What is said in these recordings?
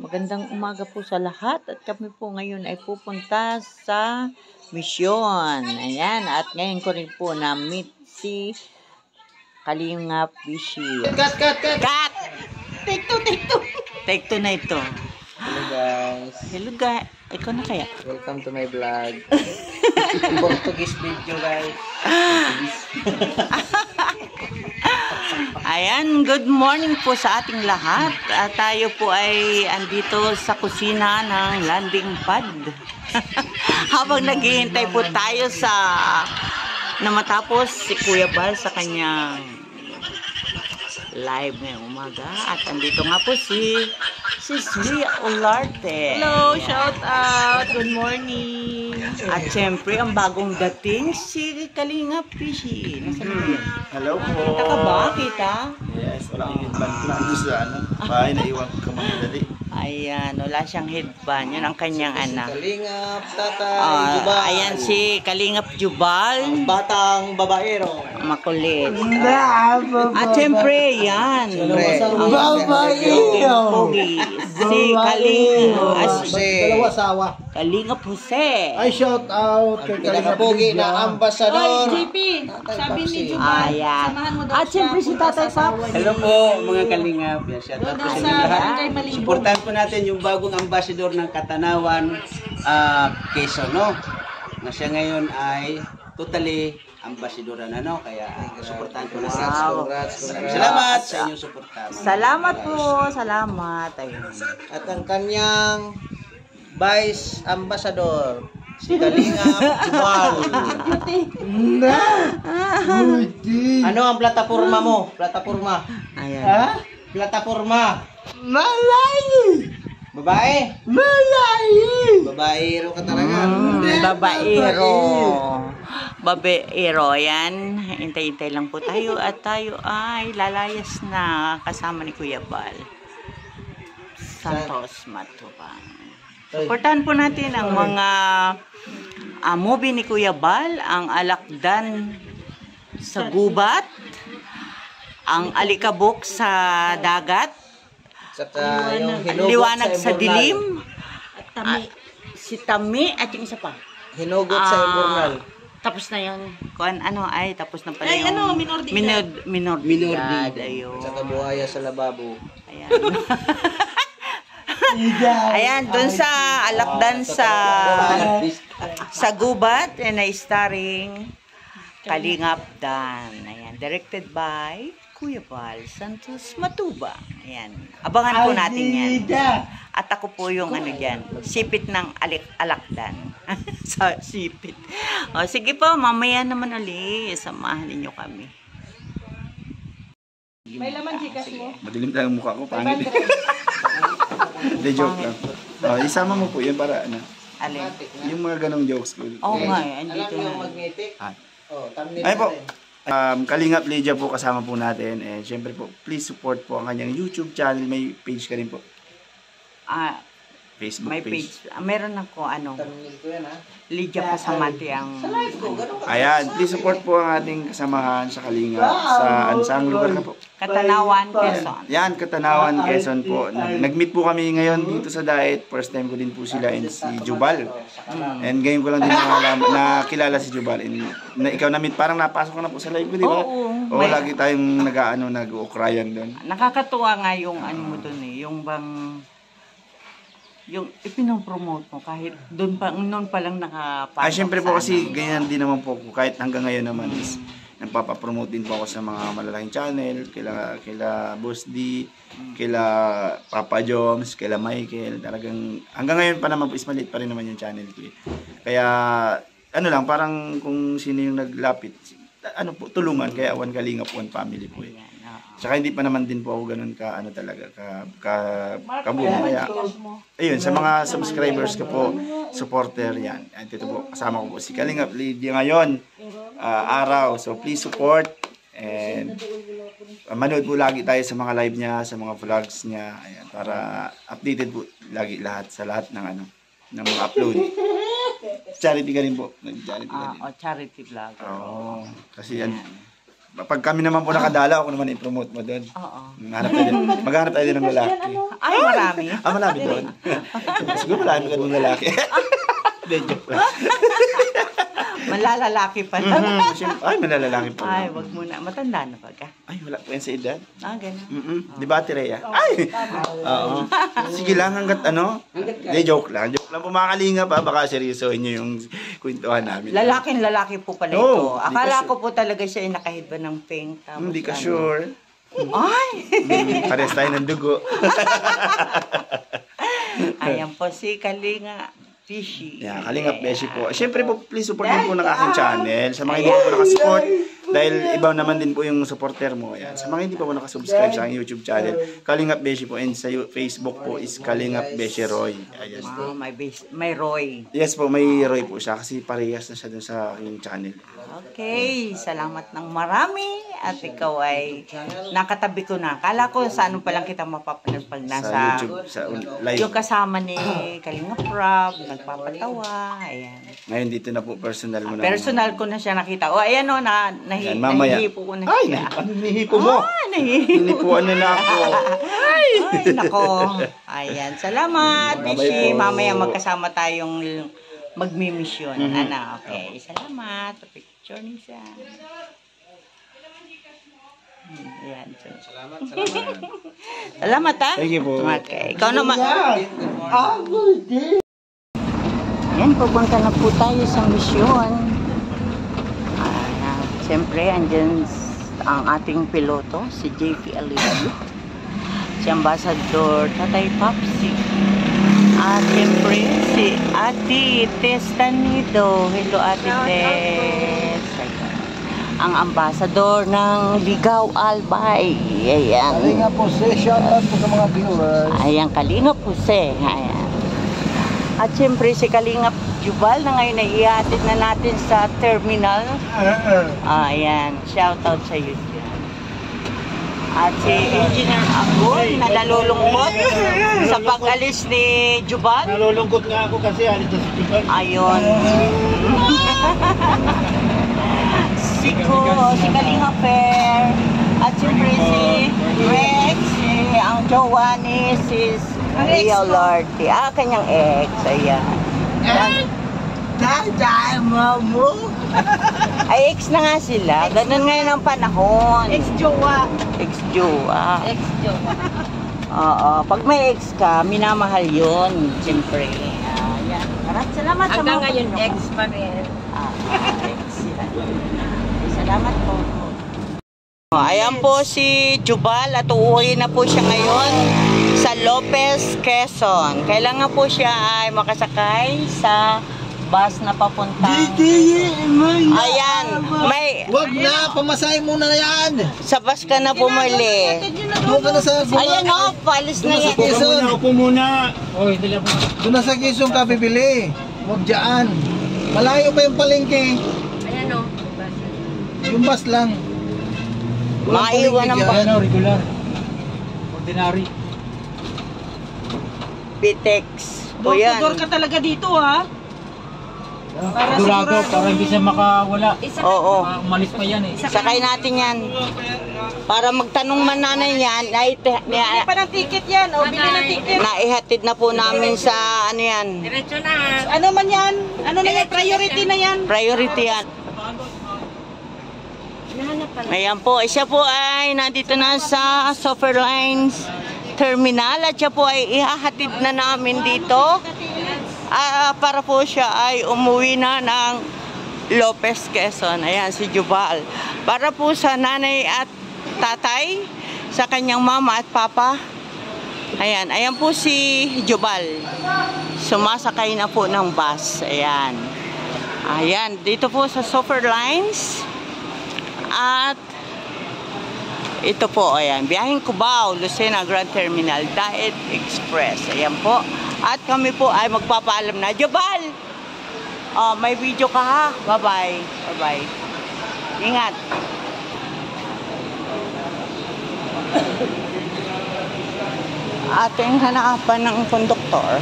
Magandang umaga po sa lahat at kami po ngayon ay pupunta sa misyon. Ayan, at ngayon ko rin po na-meet si Kalingap Bishi. Cut! Take two! Take two na ito. Hello guys. Hello guys. Ikaw na kaya? Welcome to my vlog. Portuguese video guys. Ayan, good morning po sa ating lahat. Tayo po ay andito sa kusina ng landing pad. Habang naghihintay po tayo sa na matapos si Kuya Bal sa kanyang live ngayong umaga. At andito nga po si Lia Olarte. Hello, shout out. Good morning. At syempre, ang bagong dating si Kalingap Bishi. Nasaan mo yun? Hello po. Kita ka ba? Kita? Yes, wala akong headband ko lang sa bahay na iwan ko mga dali. Ayan, wala siyang headband. Yun ang kanyang anak. Kalingap, tatay, Jubal. Ayan si Kalingap Jubal. Batang babaero. Makulit. At syempre, yan. Babaero. Si Kalingap. Dalawa sawa. Kalingap Jose. Ay, shout out kay Kalingap Pogi na ambasador. Oy, JP, sabi ni Jubal, Ayan. samahan mo daw At syempre si Tatay Pap. Hello po mga kalingap. Shout out po sa inyo lahat. Suportahan po natin yung bagong ambassador ng Katanawan, Quezon, no? Na siya ngayon ay totally ambassador na, no? Kaya suportahan po natin. Congrats. Salamat sa inyong suporta. Salamat po. Salamat. Ayun. At ang kanyang Vice Ambassador, si Kalingap Jubal. Ano ang plataforma mo? Plataforma. Ayan. Plataforma. Malayo. Babae. Babaero ka talaga. Babaero. Babaero. Yan. Hintay-hintay lang po tayo. At tayo ay lalayas na kasama ni Kuya Bal. Santos Matubang. Supportahan po natin ang mga movie ni Kuya Bal. Ang Alakdan sa Gubat. Ang Alikabok sa Dagat. Saka yung hinugot Liwanag sa Imbornal. Dilim. At Tami. Si Tami at yung isa pa. Hinugot sa Imbornal. Tapos na yun. Kung ano ay tapos na pala Ay, yung ano, Minordidad. Minordidad. Ayun. Saka buhaya sa lababo. Ayan. Ayan, dun sa Alakdan sa Gubat and starring Kalingap Dan. Ayan, directed by Kuya Bal Santos Matubang. Ayan. Abangan po natin yan. At ako po yung ano dyan, sipit ng Alakdan. Sa sipit. O, sige po, mamaya naman ulit. Samahan ninyo kami. May laman Gcash mo. Madilim tayo ang mukha ko, pangit. Hindi, joke lang. Isama mo po yun para ano. Alin? Yung mga ganong jokes ko. Oo nga, andito Alam niyo na. magnetic? Ay. Oh, thumbnail Ay po. natin. Kalingap Lydia po kasama po natin. And syempre po, please support po ang kanyang YouTube channel. May page ka rin po. Facebook May page. Meron ako, Thumbnail ko yan ha. Lydia Pasamante ang... Ayan, please support po ang ating kasamahan sa Kalingap. Saang lugar ka po? Katanawan, Quezon. Yan, Katanawan, Quezon po. Nag-meet po kami ngayon dito sa diet. First time ko din po sila and si Jubal. And ngayon ko lang din nakilala si Jubal. And ikaw na-meet, parang napasok ka na po sa live ko, di ba? Oo. Lagi tayong nag-ukrayan doon. Nakakatuwa nga yung ano mo dun eh. Yung bang... Yung ipinopromote mo kahit doon pa, noon pa lang nakapasok. Siyempre po kasi ganyan din naman po ako. Kahit hanggang ngayon naman is nagpapapromote din po ako sa mga malalaking channel. Kila Boss D, kila Papa Joms, kila Michael. Talagang hanggang ngayon pa naman po is maliit pa rin naman yung channel ko. Kaya ano lang, parang kung sino yung naglapit, ano po, tulungan. Kaya One Kalingap, One Family po eh. Tsaka hindi pa naman din po ako ganun kabuo. Kaya, ayun, sa mga subscribers ko po, supporter yan. At ito po, kasama ko po si Kalingap Lydia ngayon, araw. So, please support. And, manood po lagi tayo sa mga live niya, sa mga vlogs niya. Ayan, para updated po lagi sa lahat ng ng mga upload. Charity ka rin po. Charity ka rin. Charity vlog. Oo. Kasi yan, Pag kami naman po nakadala, ako naman i-promote mo doon. Oo. Maghanap tayo din ng lalaki. Ay, marami. Marami doon. Siguro marami ka doon lalaki. Hindi, joke lang. Malalalaki pa lang. Ay, malalalaki po. Ay, wag muna. Matanda na pag Ay, wala po yan sa edad. ganun. Di ba, Tireya? Ay! Oo. Sige lang, hanggat ano? Hindi, joke lang. Joke lang po mga kalinga pa. Baka seryosohin nyo yung kwentuhan namin. Lalaki po pala No, ito. di Akala ka ko po talaga siya ay nakahidba ng pink. Tapos Hindi ka ano. sure. Ay! Pares tayo ng dugo. Ayan po si Kalinga Fishy. Yeah, Kalingap Beshi po. Siyempre po, please support mo po ng aking channel. Sa mga hindi po nakasupport, dahil iba naman din po yung supporter mo. Ayan. Sa mga hindi pa po nakasubscribe sa aking YouTube channel, Kalingap Beshi po. And sa Facebook po is Kalingap Beshi Roy. Ayan. Wow, may Roy. Yes po, may Roy po siya kasi parehas na siya dun sa aking channel. Okay, salamat ng marami at ikaw ay nakatabi ko na. Kala ko sa ano pa lang kita mapapanood pag Sa nasa YouTube, sa live. yung kasama ni Kalinga Prab, nagpapatawa, ayan. Ngayon dito na po personal mo na. Personal ko na siya nakita. O, ayan o, Yan, mamaya. nahihipo ko na Ay, siya. nihipo mo. Nahihipo. Hinipuan na na ako. Ay, nako. Ayan, salamat, Bye-bye Bishi. po. Mamaya magkasama tayong magmi-mission. Ano, okay. Salamat. Picture niya siya. Ayan. Salamat, ha? Thank you po. Okay. Ikaw naman. Yan, pupunta na po tayo sa misyon. Siyempre, andyan ang ating piloto, si JP Alibu. Si Ambassador Tatay Papsi. At siyempre, si Ate Tess Tanido. Hello, Ate Tess. Ang ambassador ng Ligaw Albay. Ayan. Kalinga po, shout out po sa mga viewers. Ayan, Kalingap Jose. Ayan. At siyempre si Kalingap Jubal na ngayon ay ihatid na natin sa terminal. Ayan, shout out sa iyo dyan. At si Engineer Agol na nalulungkot sa pag-alis ni Jubal. Nalulungkot nga ako kasi alis na si Jubal. Ayun. si Kalinga Fair. At siyempre si Rex, ang jowa ni sis Ria Lorty. Kanyang ex. Ayan. Ay, ex na nga sila. Ganun ngayon ang panahon. Ex-jowa. Ex-jowa. Ex-jowa. Oo. Pag may ex ka, minamahal yun. Siyempre. Ayan. Maraming salamat sa Hanggang mga ngayon, pagkakataon. ex pa rin. Ex sila. Salamat po. Ayan po si Jubal at uuwi na po siya ngayon sa Lopez, Quezon. Kailangan po siya ay makasakay sa bus na papunta. Ayan, may Wag na, pamasahe muna na yan. sa bus ka na bumili. Huwag ka na sa Ayan o, palis na yan. Quezon. Upo muna. Doon na sa Quezon ka bibili. Huwag dyan. Malayo pa yung palengke. Ayan o. Yung bus lang. Walang Maiwan ang palengke dyan. Regular. Ordinary. Bitex. O yan. Door ka talaga dito, ha? Para Sigurado, sigurado. para hindi siya makawala. Oo. Umalis pa yan eh. Sakay natin yan. Para magtanong man nanay yan, Bili pa ng ticket yan. O, bili ng ticket. naihatid na po namin sa ano yan. Diretso na. Ano man yan? Ano na yan? Priority na yan. Priority yan. Ayan po, siya po ay nandito na sa Sofer Lines Terminal at siya po ay ihahatid na namin dito para po siya ay umuwi na ng Lopez, Quezon. Ayan, si Jubal. Para po sa nanay at tatay, sa kanyang mama at papa. Ayan, ayan po si Jubal. Sumasakay na po ng bus. Ayan. Ayan, dito po sa Sofer Lines. At ito po, ayan, biyaheng Cubao, Lucena Grand Terminal, Daet Express. Ayan po. At kami po ay magpapaalam na. Jubal! May video ka ha? Bye-bye. Bye-bye. Ingat. Ating hanapan ng konduktor.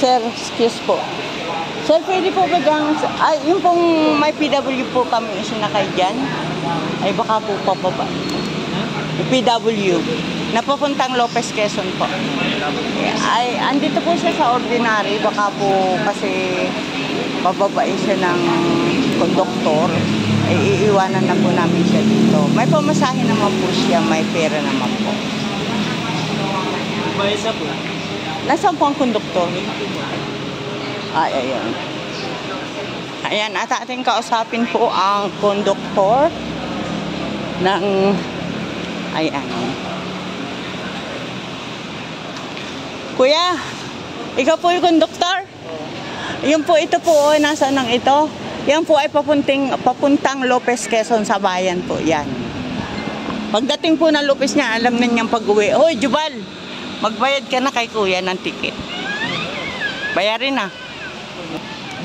Sir, excuse po. Sir, pwede po ba dyan? Ay, yung pong may PW po kami isinakay dyan, ay baka po papaba. Yung PW, napapuntang Lopez, Quezon po. Ay, andito po siya sa ordinary, baka po kasi pababain siya ng konduktor. Ay, iiwanan na po namin siya dito. May pamasahe naman po siya, may pera naman po. Bayasa po. Nasaan po ang konduktor? Ay, ayan. Ayan, at ating kausapin po ang konduktor ng... Ayan. Kuya, ikaw po yung konduktor? Yung po, ito po, nasaan ang ito? Yan po ay papuntang Lopez, Quezon sa bayan po. Yan. Pagdating po ng Lopez niya, alam na niyang pag-uwi. Hoy, Jubal, magbayad ka na kay kuya ng ticket. Bayarin na.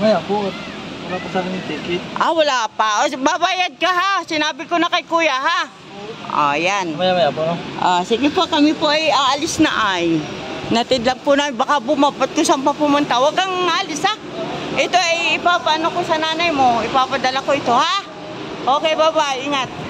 Maya po, wala pa sa akin yung ticket. Ah, wala pa. O, babayad ka ha. Sinabi ko na kay kuya ha. Ah, yan. Maya po, no? Ah, sige po, kami po ay aalis na ay. Natid lang po na, baka bumapat ko saan pa pumunta. Huwag kang aalis ha. Ito ay ipapaano ko sa nanay mo. Ipapadala ko ito ha. Okay, bye-bye. Ingat.